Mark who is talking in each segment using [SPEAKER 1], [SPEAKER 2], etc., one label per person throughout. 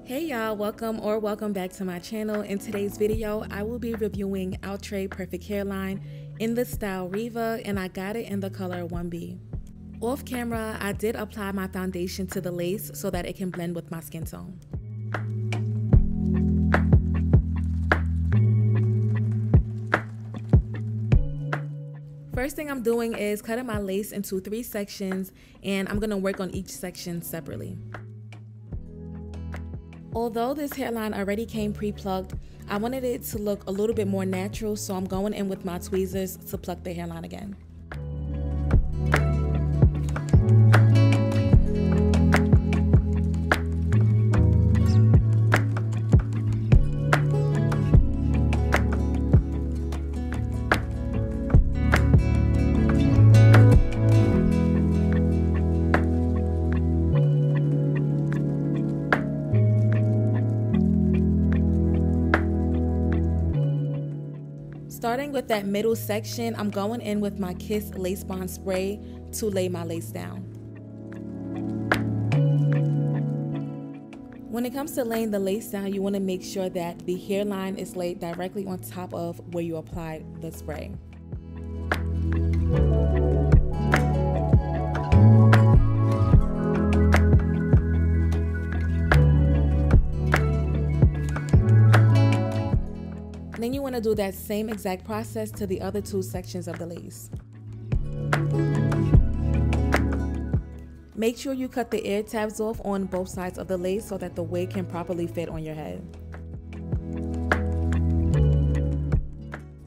[SPEAKER 1] Hey y'all, welcome back to my channel. In today's video, I will be reviewing Outre Perfect Hairline in the style Reeva, and I got it in the color 1B. Off camera, I did apply my foundation to the lace so that it can blend with my skin tone. First thing I'm doing is cutting my lace into 3 sections, and I'm gonna work on each section separately. Although this hairline already came pre-plucked, I wanted it to look a little bit more natural, so I'm going in with my tweezers to pluck the hairline again. Starting with that middle section, I'm going in with my Kiss Lace Bond Spray to lay my lace down. When it comes to laying the lace down, you want to make sure that the hairline is laid directly on top of where you applied the spray. Then you want to do that same exact process to the other 2 sections of the lace. Make sure you cut the ear tabs off on both sides of the lace so that the wig can properly fit on your head.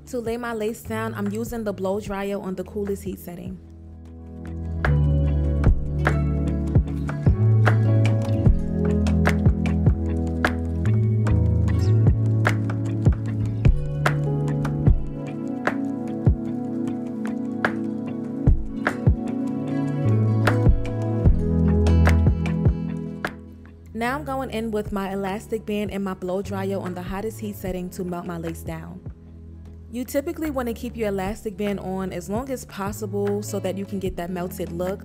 [SPEAKER 1] To lay my lace down, I'm using the blow dryer on the coolest heat setting. Now I'm going in with my elastic band and my blow dryer on the hottest heat setting to melt my lace down. You typically want to keep your elastic band on as long as possible so that you can get that melted look.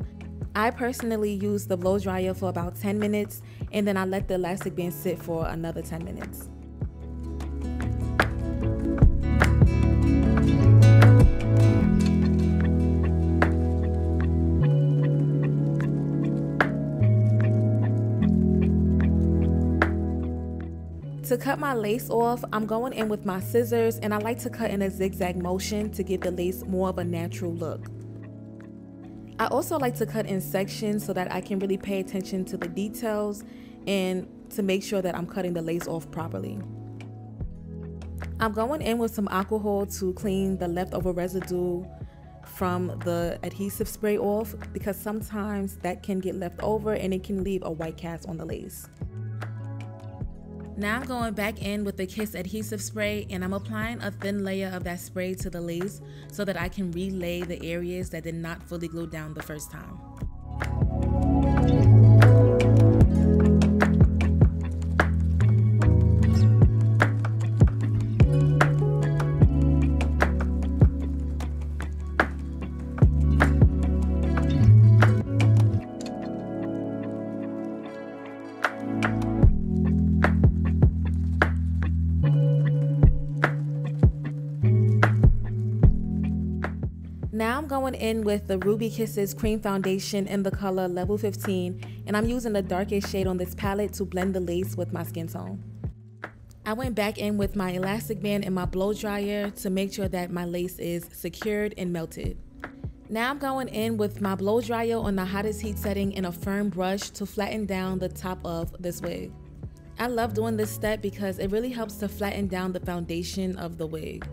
[SPEAKER 1] I personally use the blow dryer for about 10 minutes and then I let the elastic band sit for another 10 minutes. To cut my lace off, I'm going in with my scissors and I like to cut in a zigzag motion to give the lace more of a natural look. I also like to cut in sections so that I can really pay attention to the details and to make sure that I'm cutting the lace off properly. I'm going in with some alcohol to clean the leftover residue from the adhesive spray off because sometimes that can get left over and it can leave a white cast on the lace. Now I'm going back in with the Kiss adhesive spray and I'm applying a thin layer of that spray to the lace so that I can relay the areas that did not fully glue down the first time. Now I'm going in with the Ruby Kisses Cream Foundation in the color Level 15, and I'm using the darkest shade on this palette to blend the lace with my skin tone. I went back in with my elastic band and my blow dryer to make sure that my lace is secured and melted. Now I'm going in with my blow dryer on the hottest heat setting and a firm brush to flatten down the top of this wig. I love doing this step because it really helps to flatten down the foundation of the wig.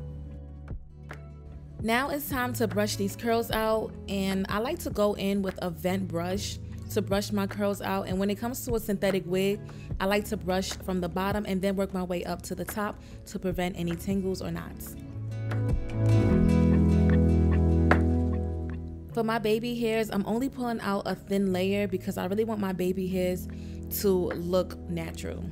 [SPEAKER 1] Now it's time to brush these curls out, and I like to go in with a vent brush to brush my curls out. And when it comes to a synthetic wig, I like to brush from the bottom and then work my way up to the top to prevent any tangles or knots. For my baby hairs, I'm only pulling out a thin layer because I really want my baby hairs to look natural.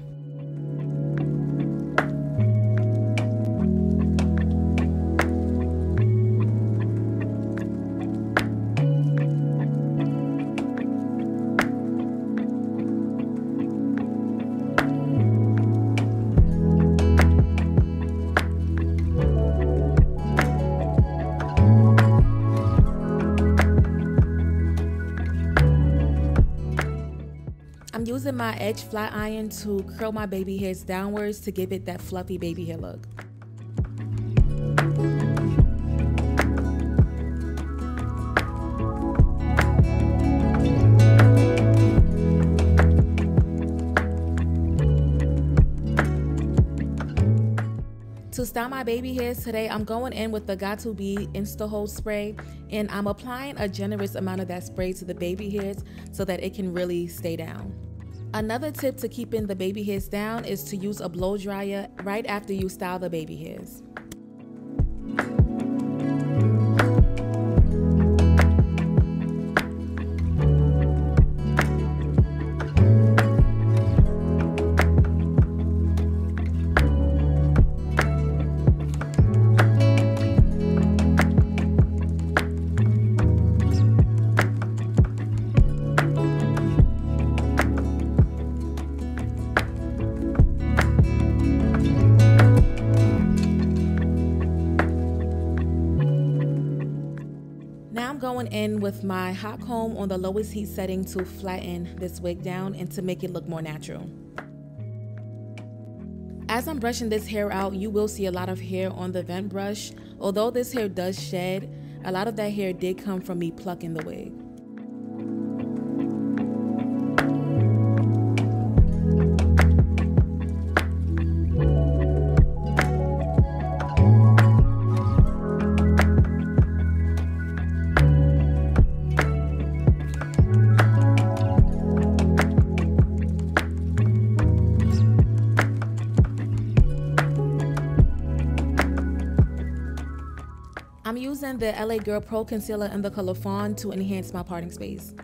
[SPEAKER 1] using my edge flat iron to curl my baby hairs downwards to give it that fluffy baby hair look. To style my baby hairs today, I'm going in with the Got To Be Insta Hold spray, and I'm applying a generous amount of that spray to the baby hairs so that it can really stay down. Another tip to keeping the baby hairs down is to use a blow dryer right after you style the baby hairs. Now I'm going in with my hot comb on the lowest heat setting to flatten this wig down and to make it look more natural. As I'm brushing this hair out, you will see a lot of hair on the vent brush. Although this hair does shed, a lot of that hair did come from me plucking the wig. I'm using the LA Girl Pro Concealer in the color Fawn to enhance my parting space.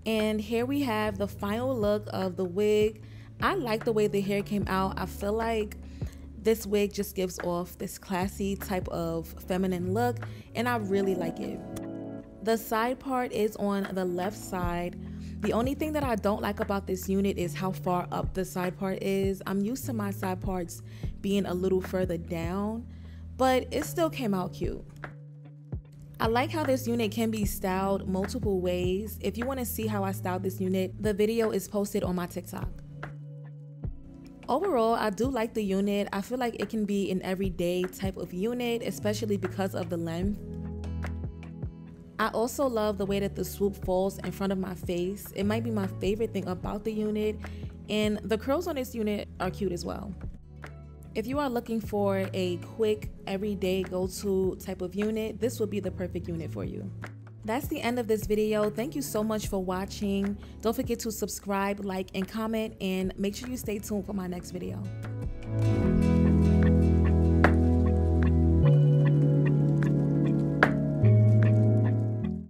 [SPEAKER 1] And here we have the final look of the wig. I like the way the hair came out. I feel like this wig just gives off this classy type of feminine look, and I really like it. The side part is on the left side. The only thing that I don't like about this unit is how far up the side part is. I'm used to my side parts being a little further down, but it still came out cute. I like how this unit can be styled multiple ways. If you want to see how I styled this unit, the video is posted on my TikTok. Overall, I do like the unit. I feel like it can be an everyday type of unit, especially because of the length. I also love the way that the swoop falls in front of my face. It might be my favorite thing about the unit, and the curls on this unit are cute as well. If you are looking for a quick, everyday go-to type of unit, this would be the perfect unit for you. That's the end of this video. Thank you so much for watching. Don't forget to subscribe, like, and comment, and make sure you stay tuned for my next video.